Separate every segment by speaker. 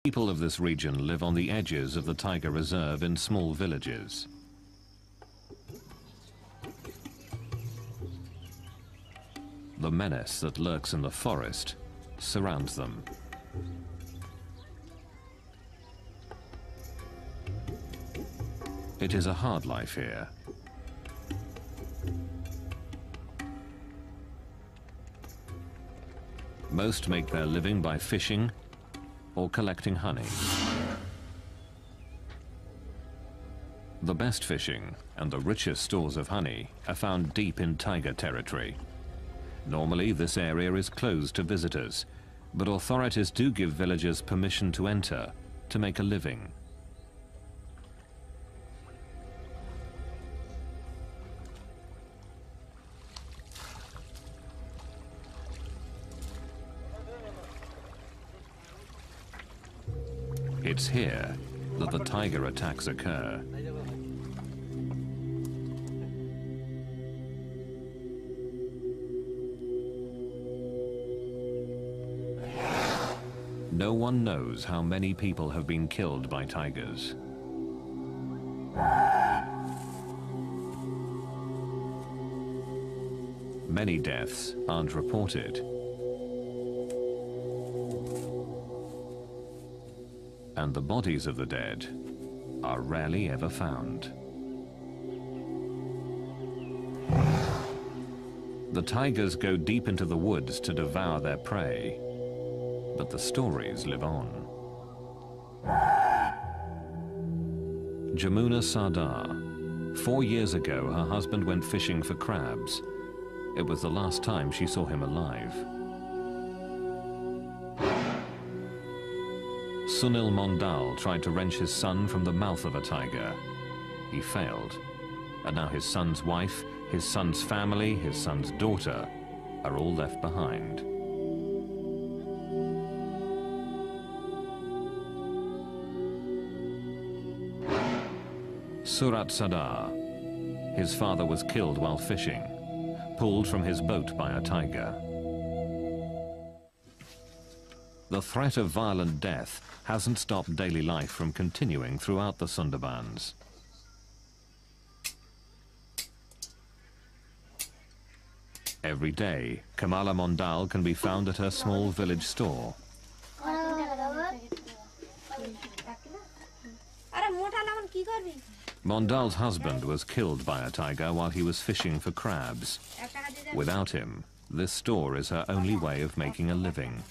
Speaker 1: People of this region live on the edges of the tiger reserve in small villages. The menace that lurks in the forest surrounds them. It is a hard life here. Most make their living by fishing or collecting honey. The best fishing and the richest stores of honey are found deep in tiger territory. Normally, this area is closed to visitors, but authorities do give villagers permission to enter to make a living. It's here that the tiger attacks occur. No one knows how many people have been killed by tigers. Many deaths aren't reported. And the bodies of the dead are rarely ever found. The tigers go deep into the woods to devour their prey, but the stories live on. Jamuna Sardar. 4 years ago, her husband went fishing for crabs. It was the last time she saw him alive. Sunil Mondal tried to wrench his son from the mouth of a tiger. He failed, and now his son's wife, his son's family, his son's daughter are all left behind. Surat Sadar. His father was killed while fishing, pulled from his boat by a tiger. The threat of violent death hasn't stopped daily life from continuing throughout the Sundarbans. Every day, Kamala Mondal can be found at her small village store. Mondal's husband was killed by a tiger while he was fishing for crabs. Without him, this store is her only way of making a living.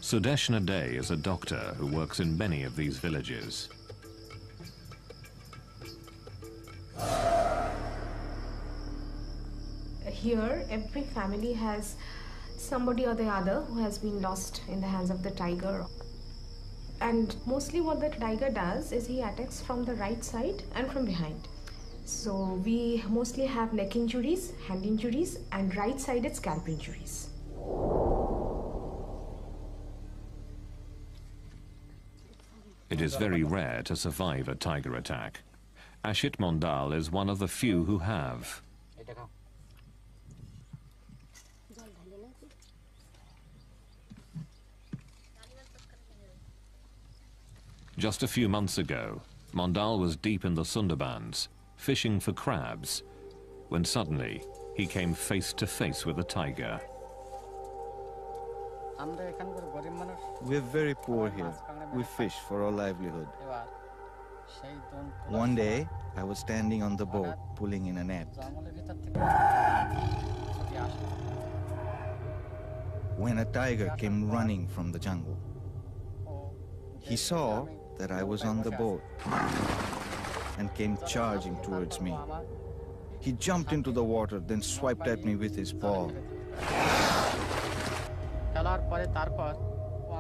Speaker 1: Sudeshna Day is a doctor who works in many of these villages.
Speaker 2: Here, every family has somebody or the other who has been lost in the hands of the tiger. And mostly what the tiger does is he attacks from the right side and from behind. So we mostly have neck injuries, hand injuries, and right-sided scalp injuries.
Speaker 1: It is very rare to survive a tiger attack. Ashit Mondal is one of the few who have. Just a few months ago, Mondal was deep in the Sundarbans, fishing for crabs, when suddenly he came face to face with a tiger.
Speaker 3: We're very poor here. We fish for our livelihood. One day, I was standing on the boat, pulling in a net, when a tiger came running from the jungle. He saw that I was on the boat and came charging towards me. He jumped into the water, then swiped at me with his paw.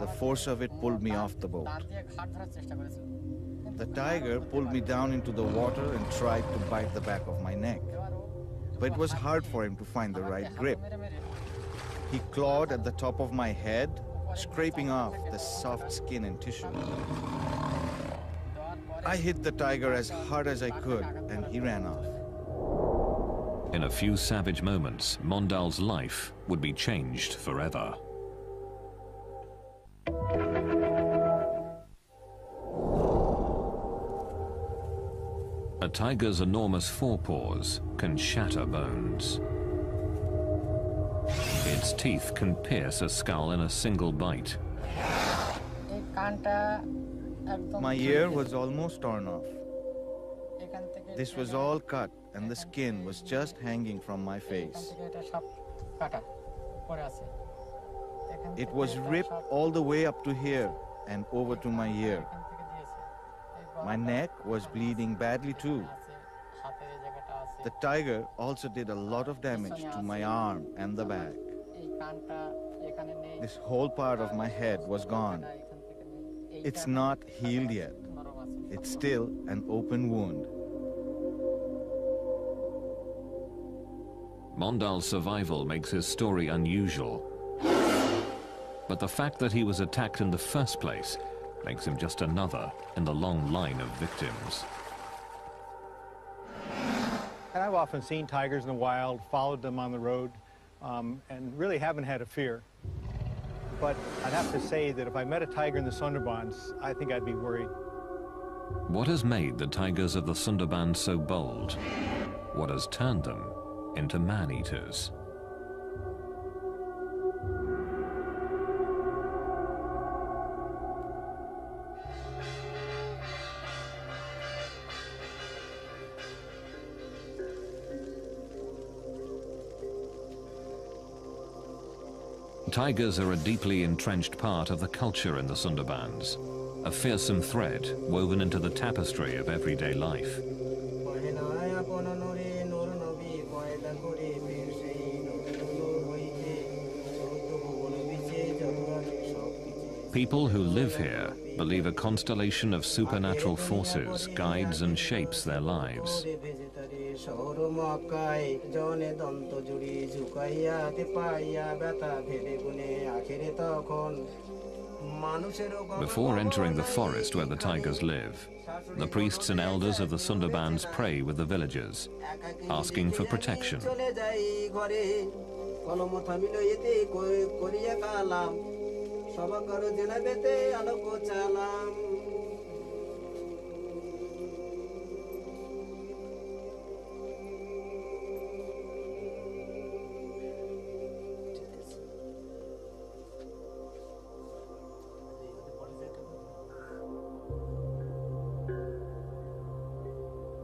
Speaker 3: The force of it pulled me off the boat. The tiger pulled me down into the water and tried to bite the back of my neck. But it was hard for him to find the right grip. He clawed at the top of my head, scraping off the soft skin and tissue. I hit the tiger as hard as I could, and he ran off.
Speaker 1: In a few savage moments, Mondal's life would be changed forever. A tiger's enormous forepaws can shatter bones. Its teeth can pierce a skull in a single bite.
Speaker 3: My ear was almost torn off. This was all cut and the skin was just hanging from my face. It was ripped all the way up to here and over to my ear. My neck was bleeding badly too. The tiger also did a lot of damage to my arm and the back. This whole part of my head was gone. It's not healed yet. It's still an open wound.
Speaker 1: Mondal's survival makes his story unusual. But the fact that he was attacked in the first place makes him just another in the long line of victims.
Speaker 4: And I've often seen tigers in the wild, followed them on the road, and really haven't had a fear. But I'd have to say that if I met a tiger in the Sundarbans, I think I'd be worried.
Speaker 1: What has made the tigers of the Sundarbans so bold? What has turned them into man-eaters? Tigers are a deeply entrenched part of the culture in the Sundarbans, a fearsome thread woven into the tapestry of everyday life. People who live here believe a constellation of supernatural forces guides and shapes their lives. Before entering the forest where the tigers live, the priests and elders of the Sundarbans pray with the villagers, asking for protection.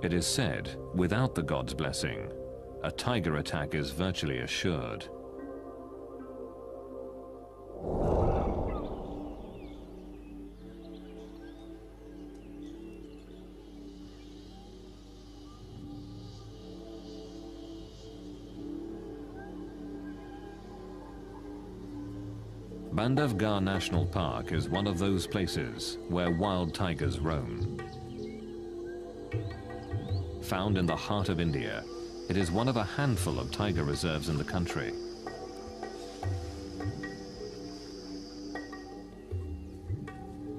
Speaker 1: It is said, without the god's blessing, a tiger attack is virtually assured. Bandhavgarh National Park is one of those places where wild tigers roam. Found in the heart of India, it is one of a handful of tiger reserves in the country.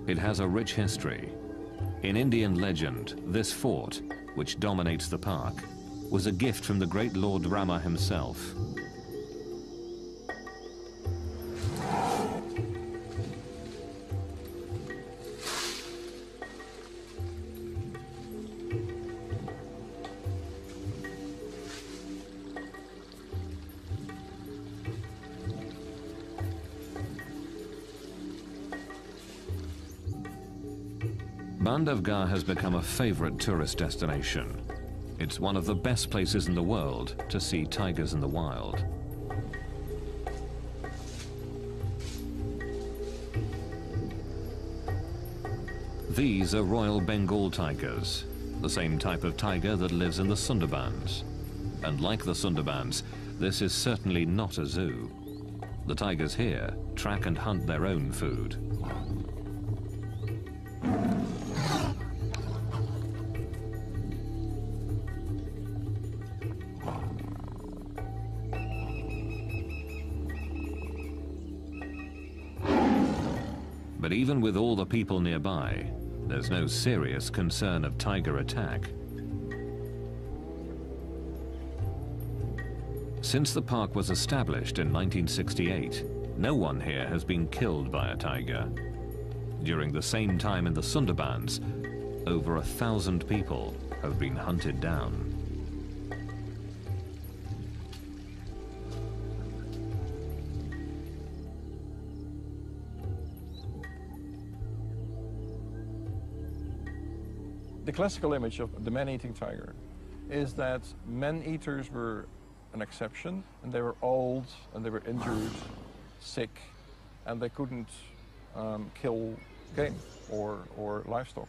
Speaker 1: It has a rich history. In Indian legend, this fort, which dominates the park, was a gift from the great Lord Rama himself. Bandhavgarh has become a favorite tourist destination. It's one of the best places in the world to see tigers in the wild. These are Royal Bengal tigers, the same type of tiger that lives in the Sundarbans. And like the Sundarbans, this is certainly not a zoo. The tigers here track and hunt their own food. But even with all the people nearby, there's no serious concern of tiger attack. Since the park was established in 1968, no one here has been killed by a tiger. During the same time in the Sundarbans, over 1,000 people have been hunted down.
Speaker 5: The classical image of the man-eating tiger is that man-eaters were an exception, and they were old, and they were injured, sick, and they couldn't kill game or livestock.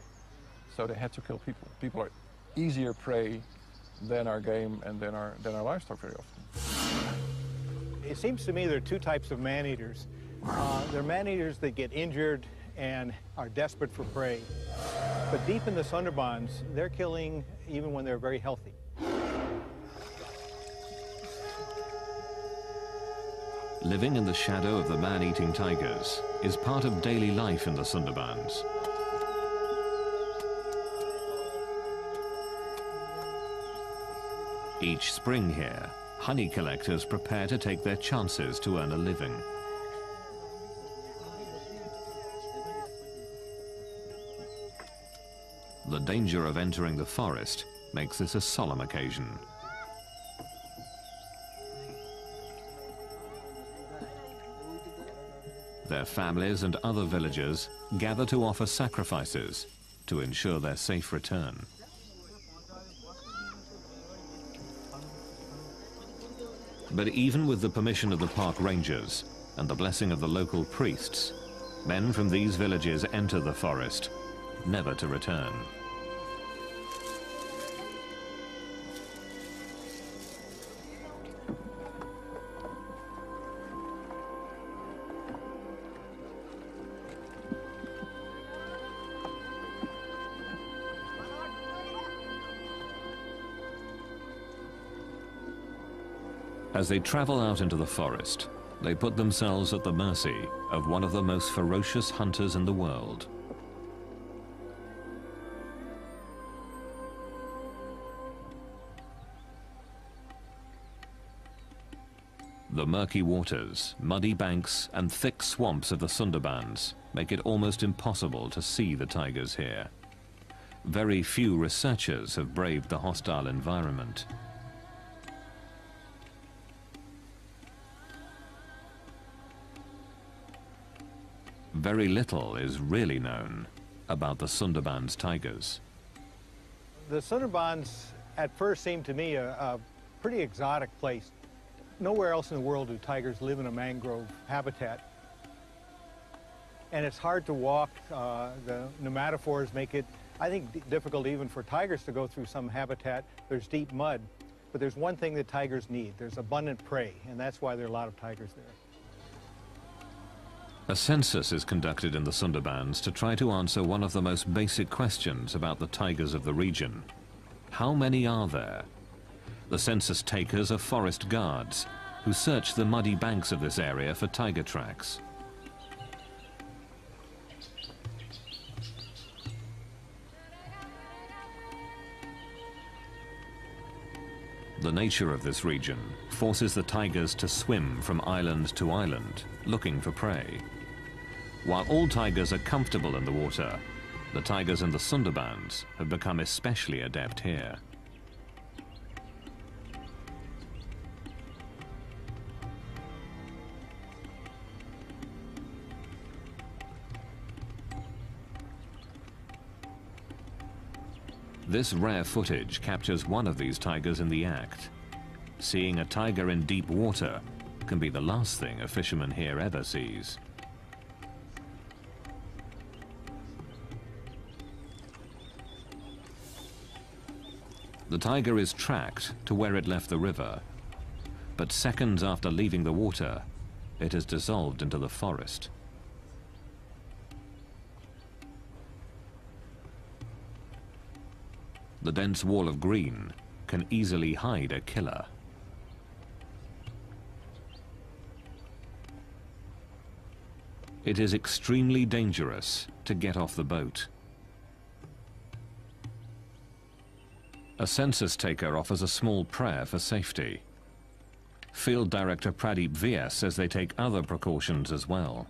Speaker 5: So they had to kill people. People are easier prey than our game and than our livestock very often.
Speaker 4: It seems to me there are two types of man-eaters. There are man-eaters that get injured and are desperate for prey. But deep in the Sundarbans, they're killing even when they're very healthy.
Speaker 1: Living in the shadow of the man-eating tigers is part of daily life in the Sundarbans. Each spring here, honey collectors prepare to take their chances to earn a living. The danger of entering the forest makes this a solemn occasion. Their families and other villagers gather to offer sacrifices to ensure their safe return. But even with the permission of the park rangers and the blessing of the local priests, men from these villages enter the forest, never to return. As they travel out into the forest, they put themselves at the mercy of one of the most ferocious hunters in the world. The murky waters, muddy banks, and thick swamps of the Sundarbans make it almost impossible to see the tigers here. Very few researchers have braved the hostile environment. Very little is really known about the Sundarbans tigers.
Speaker 4: The Sundarbans at first seemed to me a pretty exotic place. Nowhere else in the world do tigers live in a mangrove habitat. And it's hard to walk. The pneumatophores make it, I think, difficult even for tigers to go through some habitat. There's deep mud. But there's one thing that tigers need. There's abundant prey, and that's why there are a lot of tigers there.
Speaker 1: A census is conducted in the Sundarbans to try to answer one of the most basic questions about the tigers of the region. How many are there? The census takers are forest guards who search the muddy banks of this area for tiger tracks. The nature of this region forces the tigers to swim from island to island, looking for prey. While all tigers are comfortable in the water, the tigers in the Sundarbans have become especially adept here. This rare footage captures one of these tigers in the act. Seeing a tiger in deep water can be the last thing a fisherman here ever sees. The tiger is tracked to where it left the river, but seconds after leaving the water, it has dissolved into the forest. The dense wall of green can easily hide a killer. It is extremely dangerous to get off the boat. A census taker offers a small prayer for safety. Field Director Pradeep VS says they take other precautions as well.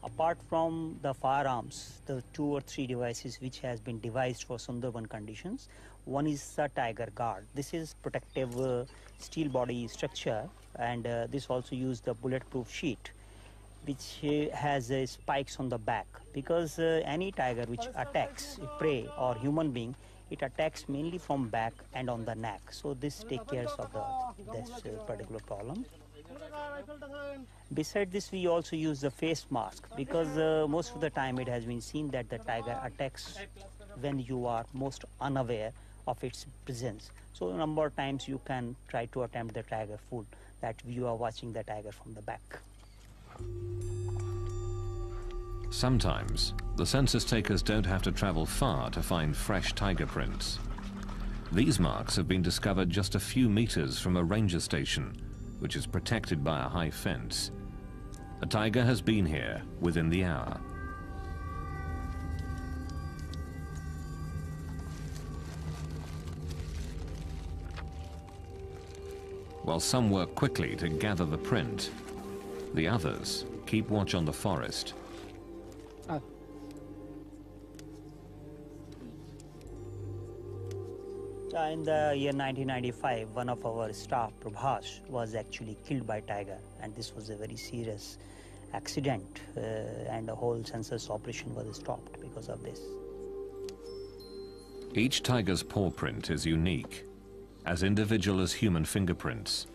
Speaker 6: Apart from the firearms, the 2 or 3 devices which has been devised for Sundarban conditions, one is the tiger guard. This is protective steel body structure, and this also use the bulletproof sheet, which has spikes on the back, because any tiger which attacks prey or human being, it attacks mainly from back and on the neck. So this takes care of this particular problem. Beside this, we also use the face mask, because most of the time it has been seen that the tiger attacks when you are most unaware of its presence. So a number of times you can try to attempt the tiger food, that you are watching the tiger from the back.
Speaker 1: Sometimes, the census takers don't have to travel far to find fresh tiger prints. These marks have been discovered just a few meters from a ranger station, which is protected by a high fence. A tiger has been here within the hour. While some work quickly to gather the print, the others keep watch on the forest.
Speaker 6: In the year 1995, one of our staff, Prabhas, was actually killed by tiger, and this was a very serious accident, and the whole census operation was stopped because of this.
Speaker 1: Each tiger's paw print is unique, as individual as human fingerprints.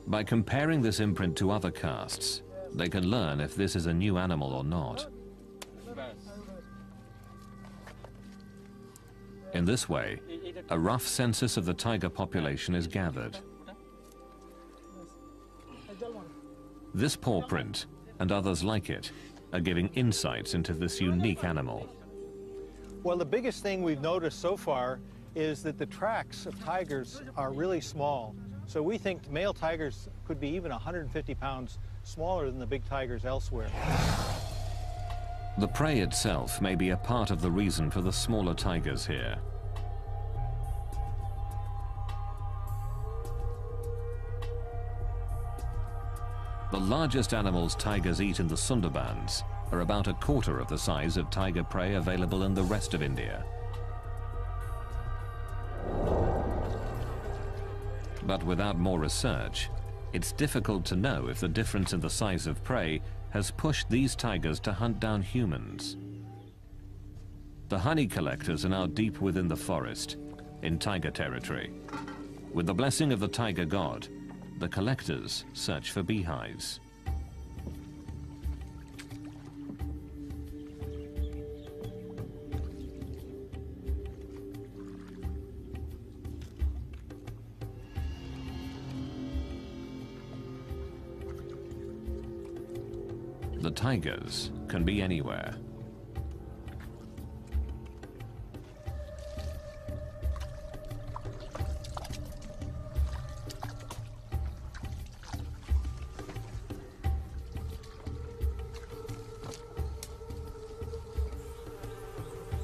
Speaker 1: By comparing this imprint to other casts, they can learn if this is a new animal or not. In this way, a rough census of the tiger population is gathered. This paw print, and others like it, are giving insights into this unique animal.
Speaker 4: Well, the biggest thing we've noticed so far is that the tracks of tigers are really small. So we think male tigers could be even 150 pounds smaller than the big tigers elsewhere.
Speaker 1: The prey itself may be a part of the reason for the smaller tigers here. The largest animals tigers eat in the Sundarbans are about a quarter of the size of tiger prey available in the rest of India. But without more research, it's difficult to know if the difference in the size of prey has pushed these tigers to hunt down humans. The honey collectors are now deep within the forest, in tiger territory. With the blessing of the tiger god, the collectors search for beehives. The tigers can be anywhere.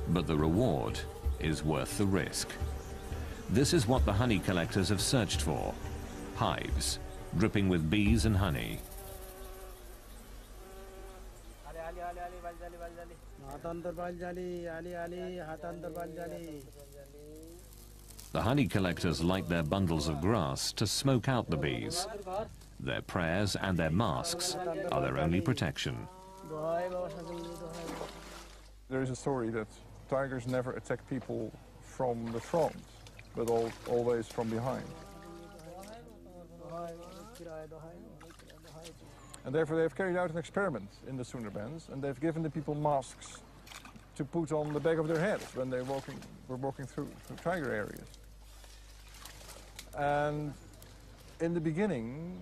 Speaker 1: But the reward is worth the risk. This is what the honey collectors have searched for: hives dripping with bees and honey. The honey collectors light their bundles of grass to smoke out the bees. Their prayers and their masks are their only protection.
Speaker 5: There is a story that tigers never attack people from the front, but always from behind. And therefore they have carried out an experiment in the Sundarbans, and they've given the people masks to put on the back of their heads when they were walking through tiger areas. And in the beginning,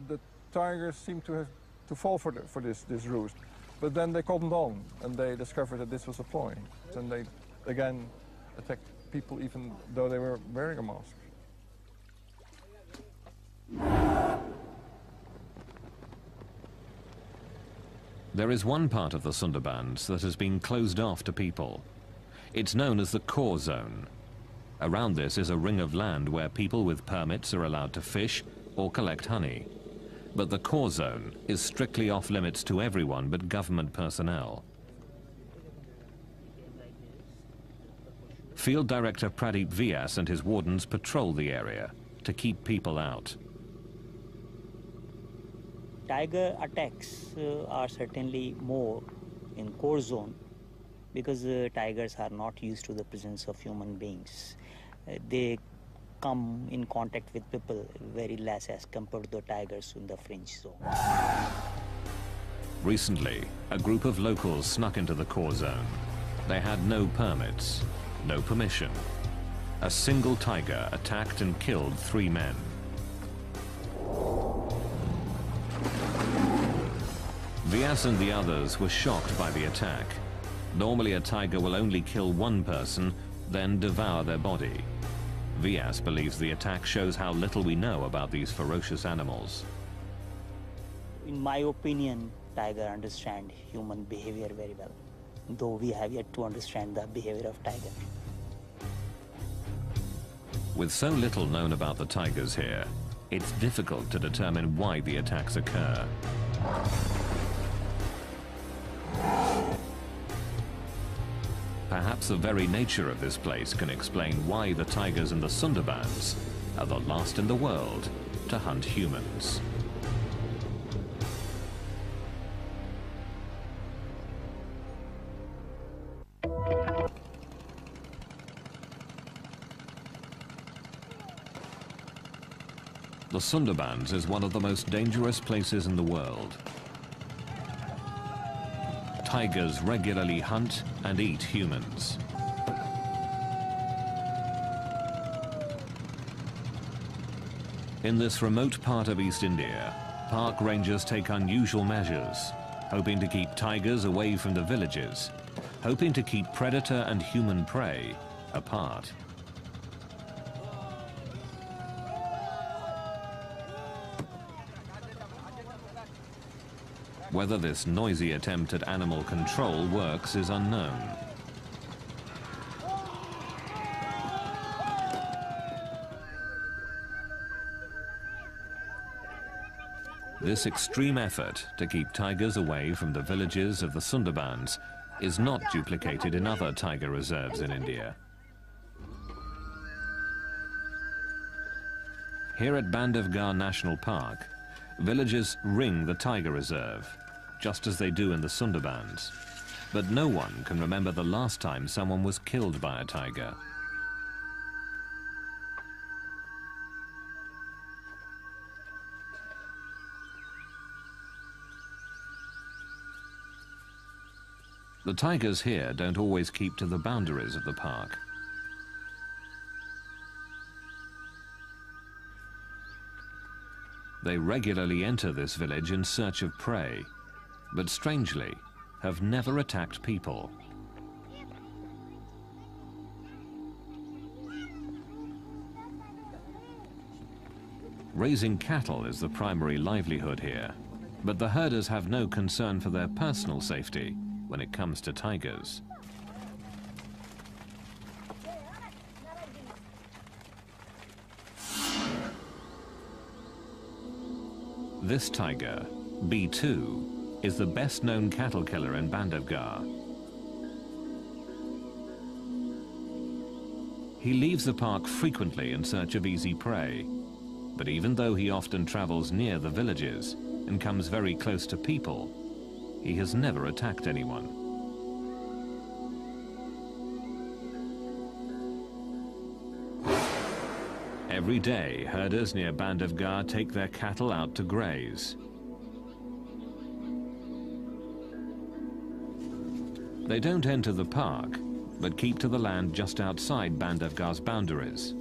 Speaker 5: the tigers seemed to fall for this ruse. But then they cottoned on, and they discovered that this was a ploy. And they again attacked people even though they were wearing a mask.
Speaker 1: There is one part of the Sundarbans that has been closed off to people. It's known as the core zone. Around this is a ring of land where people with permits are allowed to fish or collect honey. But the core zone is strictly off limits to everyone but government personnel. Field Director Pradeep Vyas and his wardens patrol the area to keep people out.
Speaker 6: Tiger attacks are certainly more in core zone because tigers are not used to the presence of human beings. They come in contact with people very less as compared to the tigers in the fringe zone.
Speaker 1: Recently, a group of locals snuck into the core zone. They had no permits, no permission. A single tiger attacked and killed 3 men. Vyas and the others were shocked by the attack. Normally a tiger will only kill one person, then devour their body. Vyas believes the attack shows how little we know about these ferocious animals.
Speaker 6: In my opinion, tiger understand human behavior very well, though we have yet to understand the behavior of tiger.
Speaker 1: With so little known about the tigers here, it's difficult to determine why the attacks occur. Perhaps the very nature of this place can explain why the tigers in the Sundarbans are the last in the world to hunt humans. The Sundarbans is one of the most dangerous places in the world. Tigers regularly hunt and eat humans. In this remote part of East India, park rangers take unusual measures, hoping to keep tigers away from the villages, hoping to keep predator and human prey apart. Whether this noisy attempt at animal control works is unknown. This extreme effort to keep tigers away from the villages of the Sundarbans is not duplicated in other tiger reserves in India. Here at Bandhavgarh National Park, villagers ring the tiger reserve, just as they do in the Sundarbans. But no one can remember the last time someone was killed by a tiger. The tigers here don't always keep to the boundaries of the park. They regularly enter this village in search of prey, but strangely, have never attacked people. Raising cattle is the primary livelihood here, but the herders have no concern for their personal safety when it comes to tigers. This tiger, B2, is the best-known cattle killer in Bandhavgarh. He leaves the park frequently in search of easy prey, but even though he often travels near the villages and comes very close to people, he has never attacked anyone. Every day, herders near Bandhavgarh take their cattle out to graze. They don't enter the park, but keep to the land just outside Bandhavgarh's boundaries.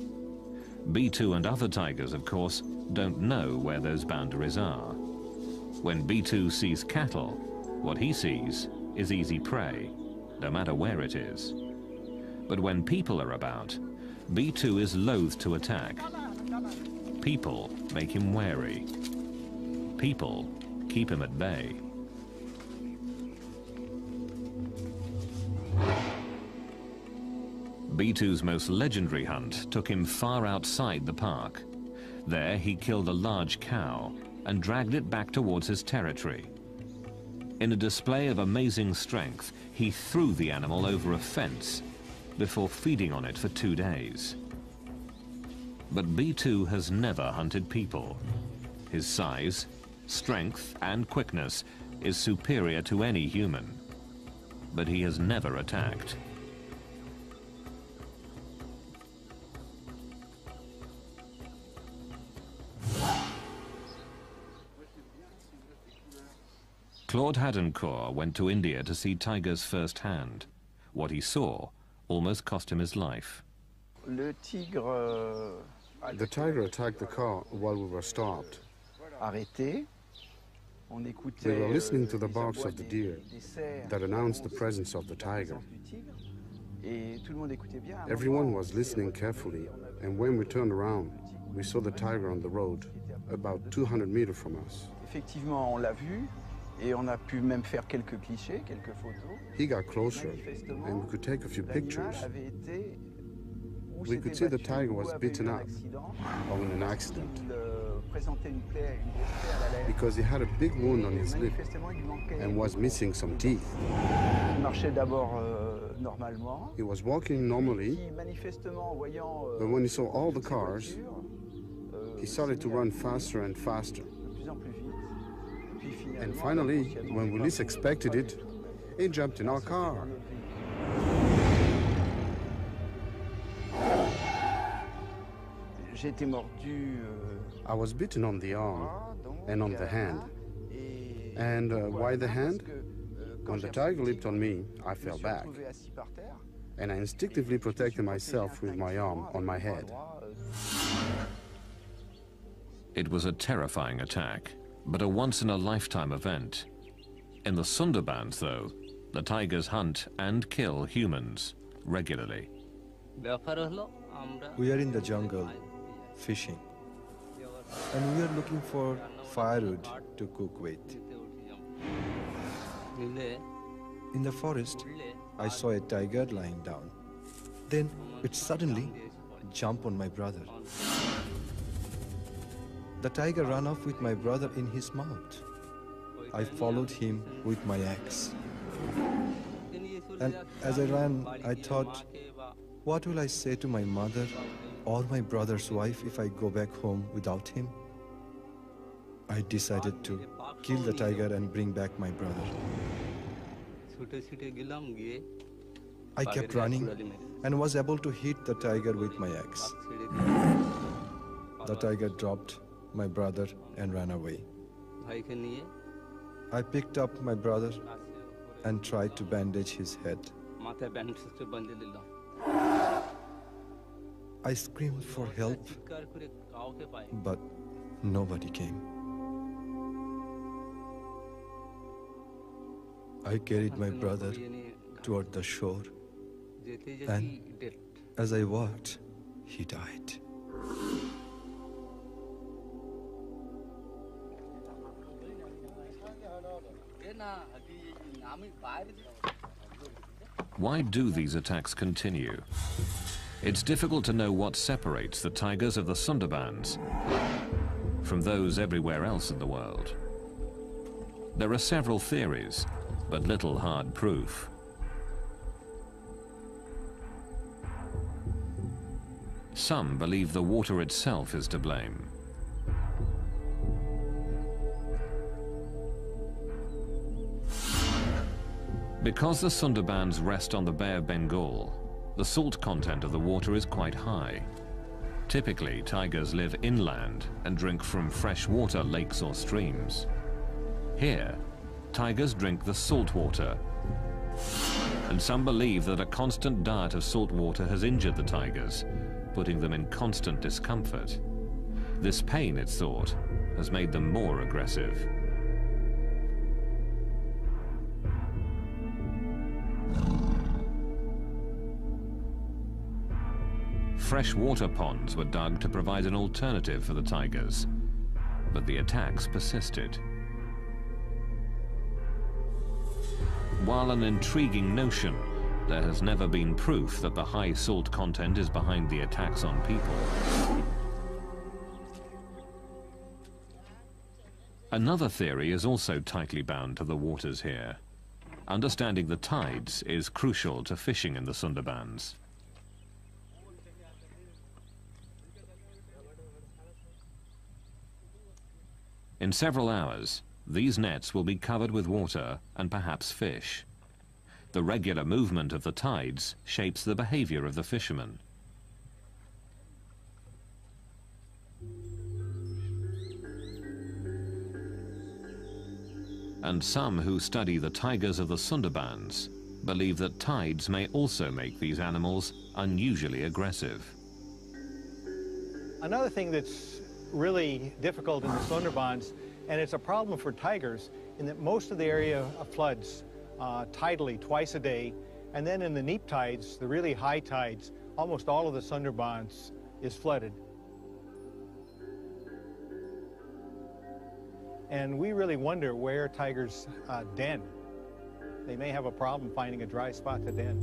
Speaker 1: B2 and other tigers, of course, don't know where those boundaries are. When B2 sees cattle, what he sees is easy prey, no matter where it is. But when people are about, B2 is loath to attack. People make him wary. People keep him at bay. B2's most legendary hunt took him far outside the park. There he killed a large cow and dragged it back towards his territory. In a display of amazing strength, he threw the animal over a fence before feeding on it for 2 days. But B2 has never hunted people. His size, strength, and quickness is superior to any human. But he has never attacked. Claude Hadencourt went to India to see tigers firsthand. What he saw almost cost him his life.
Speaker 7: The
Speaker 8: tiger attacked the car while we were stopped. We were listening to the barks of the deer that announced the presence of the tiger. Everyone was listening carefully, and when we turned around, we saw the tiger on the road, about 200 meters from us. He got closer, and we could take a few pictures. We could see the tiger was beaten up, or in an accident, because he had a big wound on his lip and was missing some teeth. He was walking normally, but when he saw all the cars, he started to run faster and faster. And finally, when we least expected it, he jumped in our car. I was bitten on the arm and on the hand. And why the hand? When the tiger leaped on me, I fell back. And I instinctively protected myself with my arm on my head.
Speaker 1: It was a terrifying attack, but a once-in-a-lifetime event. In the Sundarbans, though, the tigers hunt and kill humans regularly.
Speaker 9: We are in the jungle, fishing, and we are looking for firewood to cook with. In the forest, I saw a tiger lying down. Then it suddenly jumped on my brother. The tiger ran off with my brother in his mouth. I followed him with my axe. And as I ran, I thought, what will I say to my mother or my brother's wife if I go back home without him? I decided to kill the tiger and bring back my brother. I kept running and was able to hit the tiger with my axe. The tiger dropped my brother and ran away. I picked up my brother and tried to bandage his head. I screamed for help, but nobody came. I carried my brother toward the shore, and as I walked, he died.
Speaker 1: Why do these attacks continue? It's difficult to know what separates the tigers of the Sundarbans from those everywhere else in the world. There are several theories, but little hard proof. Some believe the water itself is to blame. Because the Sundarbans rest on the Bay of Bengal, the salt content of the water is quite high. Typically, tigers live inland and drink from freshwater lakes or streams. Here, tigers drink the salt water. And some believe that a constant diet of salt water has injured the tigers, putting them in constant discomfort. This pain, it's thought, has made them more aggressive. Freshwater ponds were dug to provide an alternative for the tigers, but the attacks persisted. While an intriguing notion, there has never been proof that the high salt content is behind the attacks on people. Another theory is also tightly bound to the waters here. Understanding the tides is crucial to fishing in the Sundarbans. In several hours, these nets will be covered with water and perhaps fish. The regular movement of the tides shapes the behavior of the fishermen. And some who study the tigers of the Sundarbans believe that tides may also make these animals unusually aggressive.
Speaker 4: Another thing that's really difficult in the Sundarbans, and it's a problem for tigers, in that most of the area floods tidally twice a day, and then in the neap tides, the really high tides, almost all of the Sundarbans is flooded. And we really wonder where tigers den. They may have a problem finding a dry spot to den.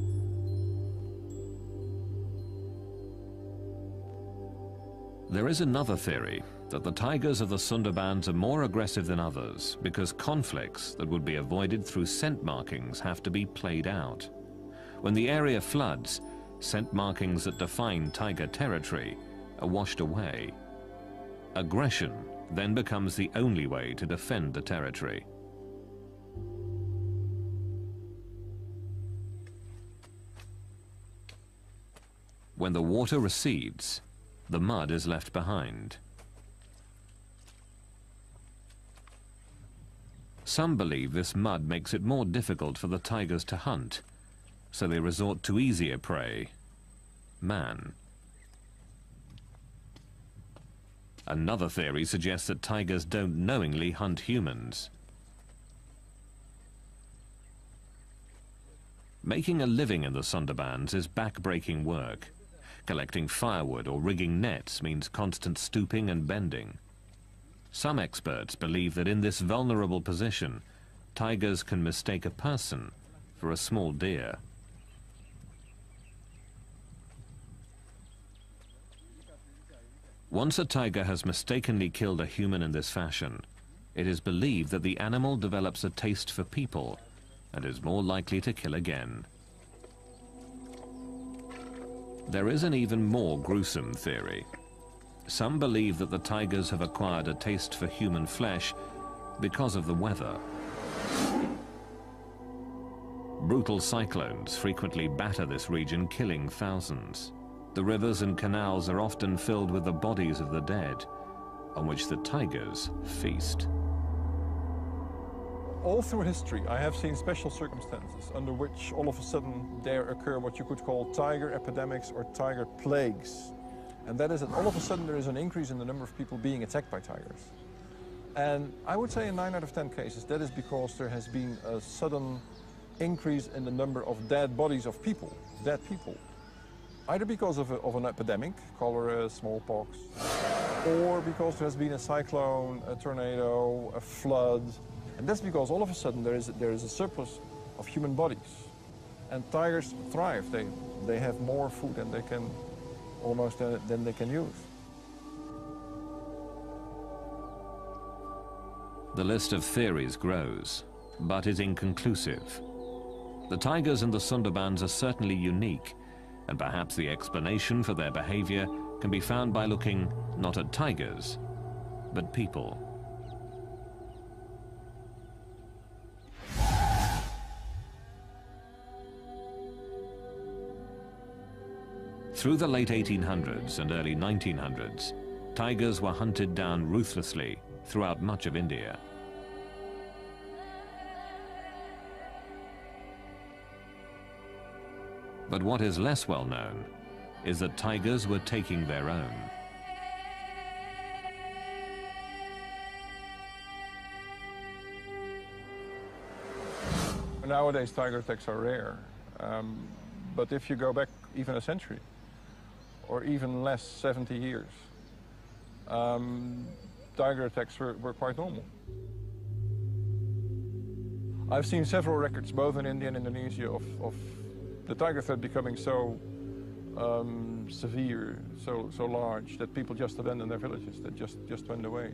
Speaker 1: There is another theory that the tigers of the Sundarbans are more aggressive than others because conflicts that would be avoided through scent markings have to be played out. When the area floods, scent markings that define tiger territory are washed away. Aggression then becomes the only way to defend the territory. When the water recedes, the mud is left behind. Some believe this mud makes it more difficult for the tigers to hunt, so they resort to easier prey, man. Another theory suggests that tigers don't knowingly hunt humans. Making a living in the Sundarbans is back-breaking work. Collecting firewood or rigging nets means constant stooping and bending. Some experts believe that in this vulnerable position, tigers can mistake a person for a small deer. Once a tiger has mistakenly killed a human in this fashion, it is believed that the animal develops a taste for people and is more likely to kill again. There is an even more gruesome theory. Some believe that the tigers have acquired a taste for human flesh because of the weather. Brutal cyclones frequently batter this region, killing thousands. The rivers and canals are often filled with the bodies of the dead, on which the tigers feast.
Speaker 5: All through history, I have seen special circumstances under which all of a sudden there occur what you could call tiger epidemics or tiger plagues. And that is that all of a sudden there is an increase in the number of people being attacked by tigers. And I would say in 9 out of 10 cases, that is because there has been a sudden increase in the number of dead bodies of people, dead people. Either because of an epidemic, cholera, smallpox, or because there has been a cyclone, a tornado, a flood. And that's because all of a sudden there is a surplus of human bodies. And tigers thrive. They have more food than they can than they can use.
Speaker 1: The list of theories grows, but is inconclusive. The tigers in the Sundarbans are certainly unique, and perhaps the explanation for their behavior can be found by looking not at tigers, but people. Through the late 1800s and early 1900s, tigers were hunted down ruthlessly throughout much of India. But what is less well known is that tigers were taking their own.
Speaker 5: Nowadays, tiger attacks are rare. But if you go back even a century, or even less, 70 years, tiger attacks were quite normal. I've seen several records, both in India and Indonesia, of the tiger threat becoming so severe, so large, that people just abandoned their villages, that just went away.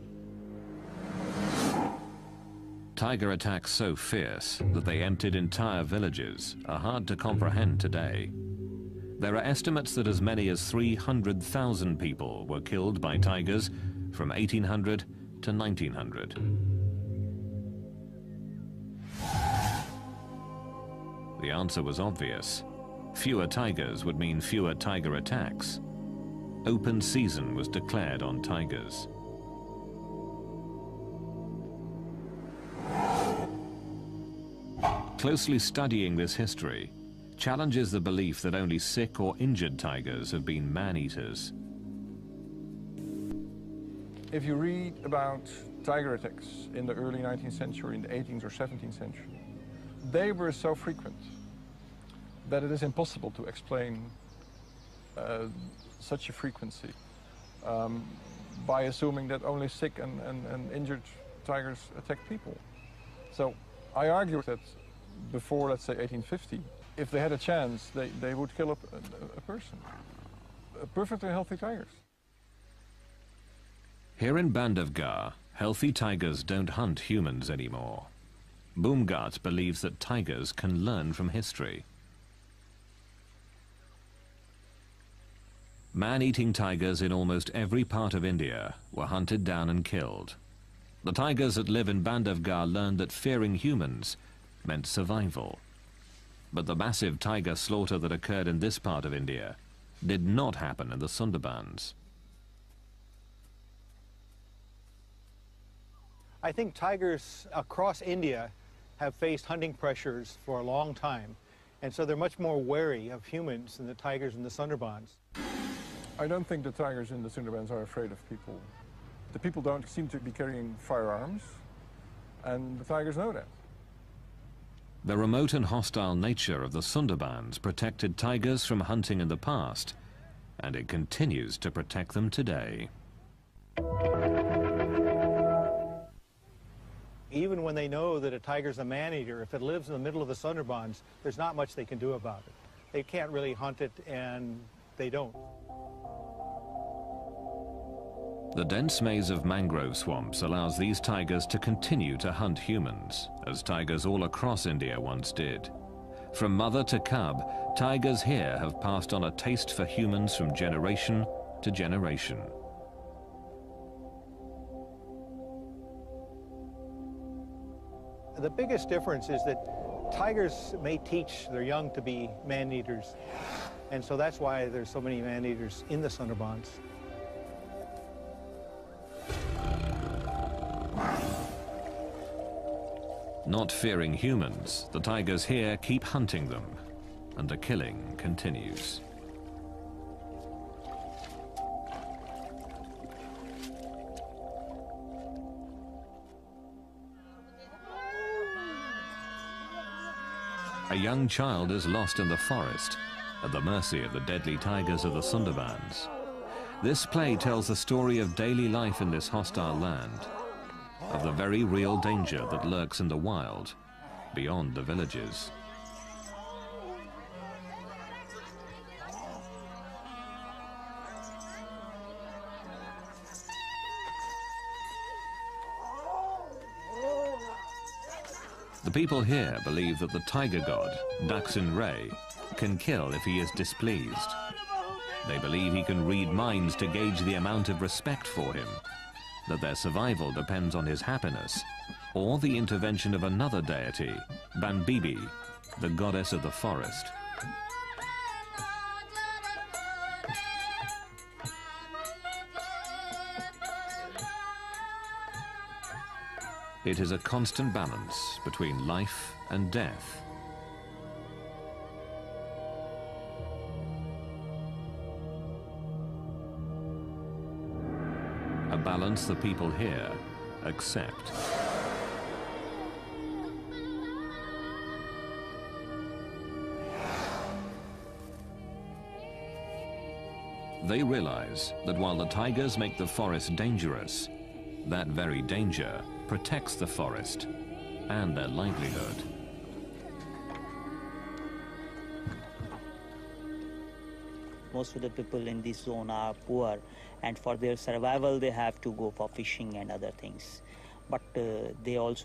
Speaker 1: Tiger attacks so fierce that they emptied entire villages are hard to comprehend today. There are estimates that as many as 300,000 people were killed by tigers from 1800 to 1900. The answer was obvious. Fewer tigers would mean fewer tiger attacks. Open season was declared on tigers. Closely studying this history challenges the belief that only sick or injured tigers have been man-eaters.
Speaker 5: If you read about tiger attacks in the early 19th century, in the 18th or 17th century, they were so frequent that it is impossible to explain such a frequency by assuming that only sick and injured tigers attack people. So I argue that before, let's say, 1850, if they had a chance, they would kill a person, perfectly healthy tigers.
Speaker 1: Here in Bandhavgarh, healthy tigers don't hunt humans anymore. Boomgart believes that tigers can learn from history. Man-eating tigers in almost every part of India were hunted down and killed. The tigers that live in Bandhavgarh learned that fearing humans meant survival. But the massive tiger slaughter that occurred in this part of India did not happen in the Sundarbans.
Speaker 4: I think tigers across India have faced hunting pressures for a long time, and so they're much more wary of humans than the tigers in the Sundarbans.
Speaker 5: I don't think the tigers in the Sundarbans are afraid of people. The people don't seem to be carrying firearms, and the tigers know that.
Speaker 1: The remote and hostile nature of the Sundarbans protected tigers from hunting in the past, and it continues to protect them today.
Speaker 4: Even when they know that a tiger's a man-eater, if it lives in the middle of the Sundarbans, there's not much they can do about it. They can't really hunt it, and they don't.
Speaker 1: The dense maze of mangrove swamps allows these tigers to continue to hunt humans, as tigers all across India once did. From mother to cub, tigers here have passed on a taste for humans from generation to generation.
Speaker 4: The biggest difference is that tigers may teach their young to be man-eaters, and so that's why there's so many man-eaters in the Sundarbans.
Speaker 1: Not fearing humans, the tigers here keep hunting them, and the killing continues. A young child is lost in the forest, at the mercy of the deadly tigers of the Sundarbans. This play tells the story of daily life in this hostile land, of the very real danger that lurks in the wild, beyond the villages. The people here believe that the tiger god, Daksin Ray, can kill if he is displeased. They believe he can read minds to gauge the amount of respect for him, that their survival depends on his happiness, or the intervention of another deity, Banbibi, the goddess of the forest. It is a constant balance between life and death. A balance the people here accept. They realize that while the tigers make the forest dangerous, that very danger protects the forest and their livelihood.
Speaker 6: Most of the people in this zone are poor, and for their survival they have to go for fishing and other things. But they also